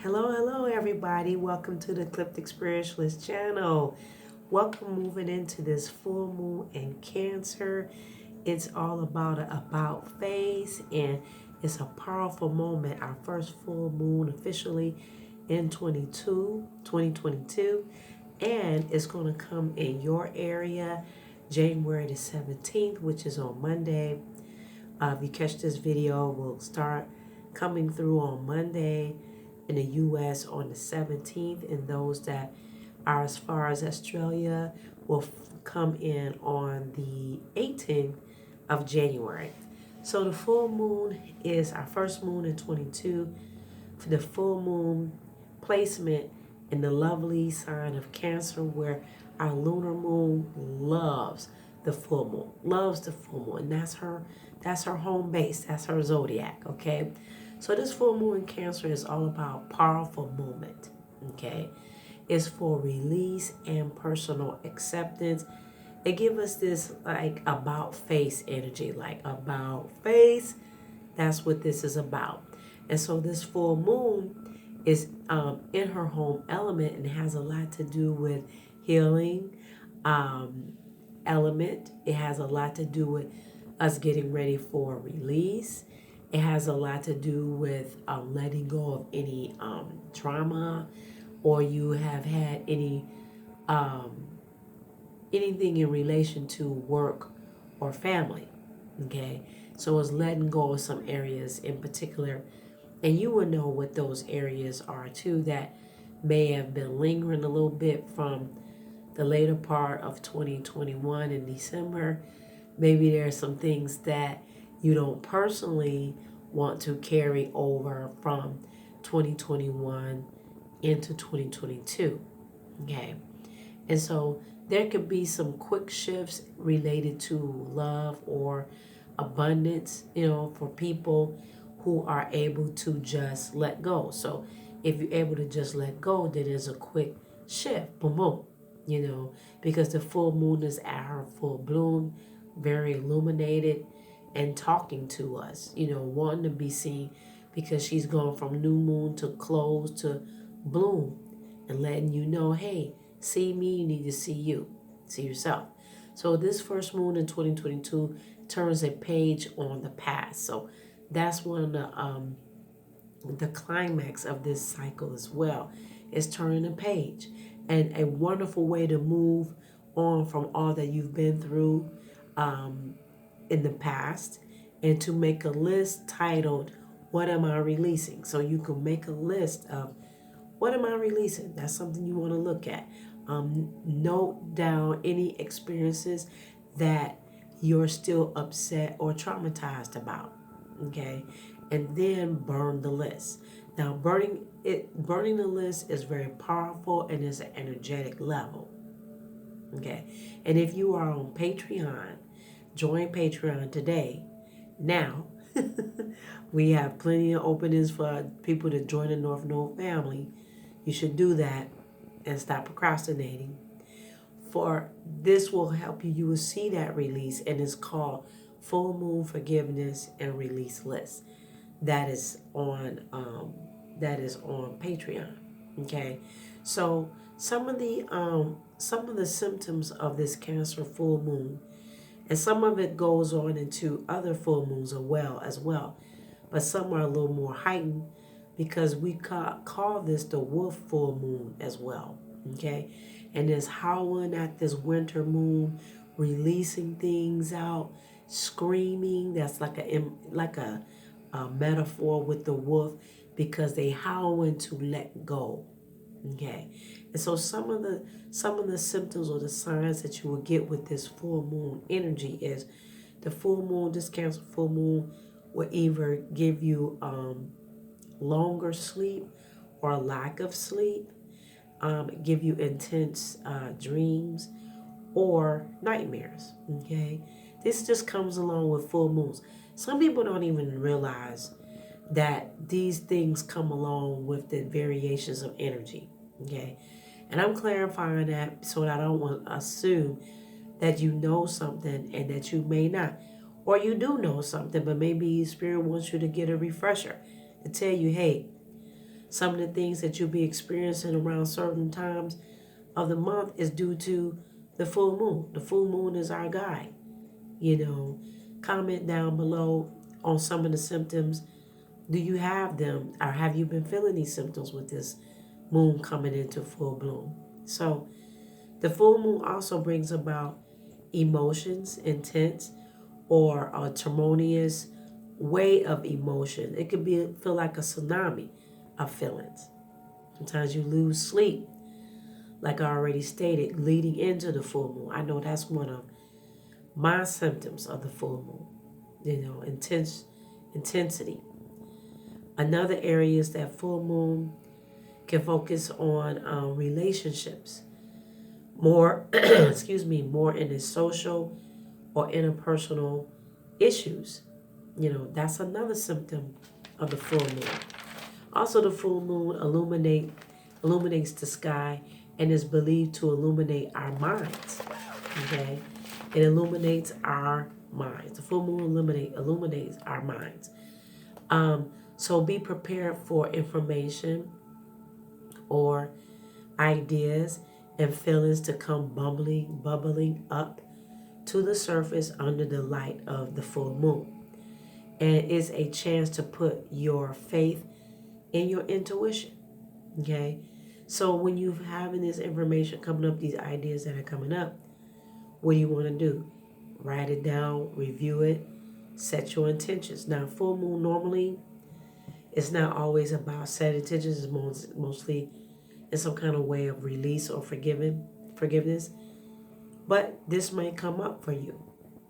Hello, everybody. Welcome to the Ecliptic Spiritualist channel. Welcome moving into this full moon in Cancer. It's all about an about face, and it's a powerful moment. Our first full moon officially in 2022, and it's going to come in your area January the 17th, which is on Monday. If you catch this video, we'll start coming through on Monday in the U.S. on the 17th, and those that are as far as Australia will come in on the 18th of January. So the full moon is our first moon in 22. For the full moon placement in the lovely sign of Cancer, where our lunar moon loves the full moon, and that's her home base, that's her zodiac. Okay, so this full moon in Cancer is all about powerful moment. Okay, it's for release and personal acceptance. It gives us this like about face energy, like about face. That's what this is about. And so this full moon is in her home element and has a lot to do with healing element. It has a lot to do with us getting ready for release. It has a lot to do with letting go of any trauma, or you have had any anything in relation to work or family. Okay, so it's letting go of some areas in particular, and you will know what those areas are too that may have been lingering a little bit from the later part of 2021 in December. Maybe there are some things that you don't personally want to carry over from 2021 into 2022. Okay, and so there could be some quick shifts related to love or abundance, for people who are able to just let go. So if you're able to just let go, then there's a quick shift, boom, boom, because the full moon is at her full bloom, very illuminated and talking to us, wanting to be seen, because she's gone from new moon to close to bloom and letting you know, hey, see me, you need to see you, see yourself. So this first moon in 2022 turns a page on the past. So that's one of the climax of this cycle as well, is turning a page, and a wonderful way to move on from all that you've been through in the past, and to make a list titled, what am I releasing? So you can make a list of, what am I releasing? That's something you want to look at. Note down any experiences that you're still upset or traumatized about. Okay, and then burn the list. Now, burning the list is very powerful and is an energetic level. Okay, and if you are on Patreon, join Patreon today. Now, we have plenty of openings for people to join the North Node family. You should do that and stop procrastinating. For this will help you. You will see that release, and it's called Full Moon Forgiveness and Release List. That is on Patreon. Okay, so some of the symptoms of this Cancer full moon, and some of it goes on into other full moons as well, but some are a little more heightened, because we call this the wolf full moon as well. Okay, and it's howling at this winter moon, releasing things out, screaming. That's like a metaphor with the wolf, because they howling to let go. Okay, and so some of the symptoms or the signs that you will get with this full moon energy is the full moon. This Cancer full moon will either give you longer sleep or lack of sleep, give you intense dreams or nightmares. Okay, this just comes along with full moons. Some people don't even realize that these things come along with the variations of energy. Okay, and I'm clarifying that so that I don't want to assume that you know something and that you may not, or you do know something, but maybe Spirit wants you to get a refresher to tell you, hey, Some of the things that you'll be experiencing around certain times of the month is due to the full moon. The full moon is our guide. Comment down below on some of the symptoms. Do you have them, or have you been feeling these symptoms with this moon coming into full bloom? So the full moon also brings about emotions, intense or a tumultuous way of emotion. It could feel like a tsunami of feelings. Sometimes you lose sleep, like I already stated, leading into the full moon. I know that's one of my symptoms of the full moon. Intensity. Another area is that full moon can focus on relationships more, more in the social or interpersonal issues. That's another symptom of the full moon. Also, the full moon illuminates the sky and is believed to illuminate our minds. Okay, it illuminates our minds. The full moon illuminates our minds. So be prepared for information or ideas and feelings to come bubbling up to the surface under the light of the full moon. And it's a chance to put your faith in your intuition. Okay? So when you're having this information coming up, these ideas that are coming up, what do you want to do? Write it down, review it, set your intentions. Now, full moon normally, it's not always about setting intentions. It's mostly in some kind of way of release or forgiveness. But this may come up for you.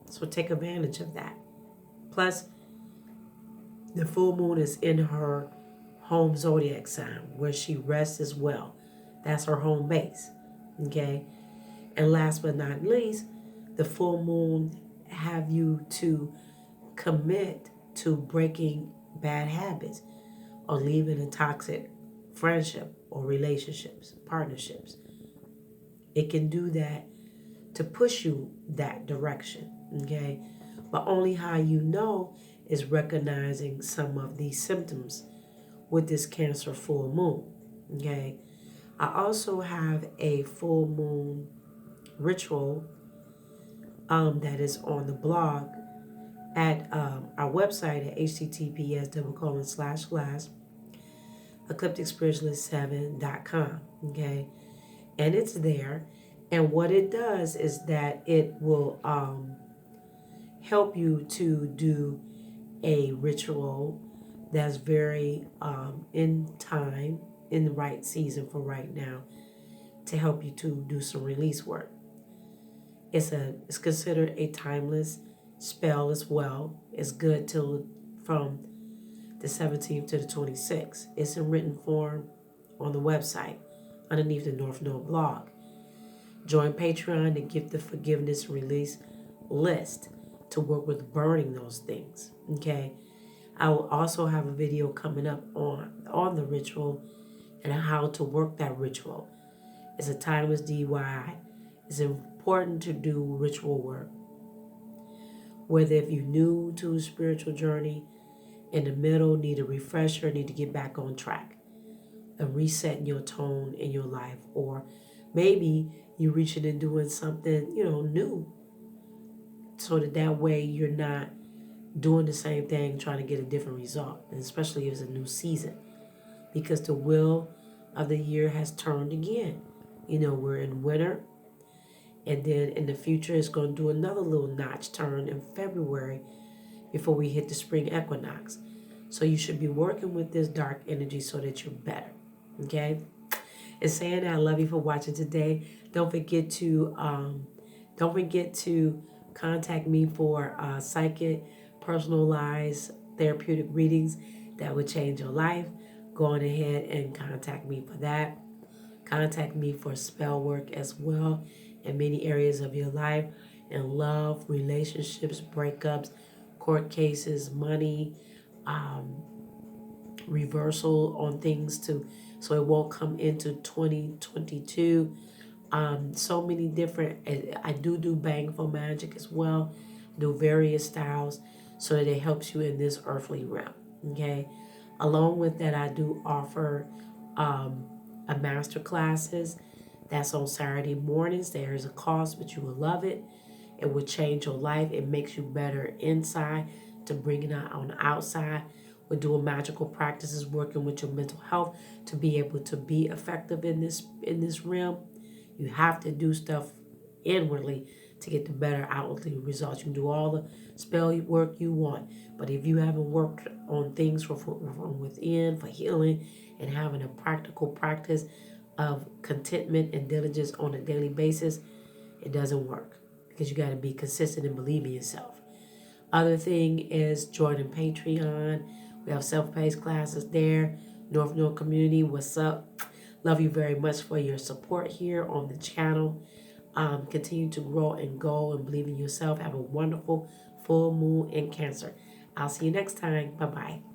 So take advantage of that. Plus, the full moon is in her home zodiac sign where she rests as well. That's her home base. Okay? And last but not least, the full moon have you to commit to breaking bad habits or leaving a toxic friendship or relationships, partnerships. It can do that to push you that direction, okay? But only how you know is recognizing some of these symptoms with this Cancer full moon, okay? I also have a full moon ritual that is on the blog at our website at https://eclipticspiritualist7.com, okay? And it's there. And what it does is that it will help you to do a ritual that's very in time, in the right season for right now, to help you to do some release work. It's considered a timeless spell as well. It's good till from the 17th to the 26th. It's in written form on the website underneath the North Node blog. Join Patron to get the forgiveness release list to work with burning those things. Okay. I will also have a video coming up on the ritual and how to work that ritual. It's a timeless DIY. It's important to do ritual work. Whether if you're new to a spiritual journey, in the middle, need a refresher, need to get back on track, and resetting your tone in your life, or maybe you're reaching and doing something, new, so that way you're not doing the same thing, trying to get a different result, and especially if it's a new season, because the wheel of the year has turned again. We're in winter, and then in the future, it's going to do another little notch turn in February before we hit the spring equinox. So you should be working with this dark energy so that you're better. Okay? And saying that, I love you for watching today. Don't forget to contact me for psychic, personalized, therapeutic readings that would change your life. Go on ahead and contact me for that. Contact me for spell work as well in many areas of your life, in love, relationships, breakups, court cases, money, reversal on things so it won't come into 2022. So many different, I do Bangful magic as well, do various styles so that it helps you in this earthly realm. Okay, Along with that, I do offer a master classes. That's on Saturday mornings. There is a cost, but you will love it. It will change your life. It makes you better inside to bring it out on the outside. We're doing magical practices, working with your mental health to be able to be effective in this realm. You have to do stuff inwardly to get the better outwardly results. You can do all the spell work you want, but if you haven't worked on things from within for healing and having a practical practice of contentment and diligence on a daily basis, it doesn't work because you got to be consistent and believe in yourself. Other thing is joining Patreon. We have self-paced classes there. North community, what's up? Love you very much for your support here on the channel. Continue to grow and go and believe in yourself. Have a wonderful full moon in Cancer. I'll see you next time. Bye-bye.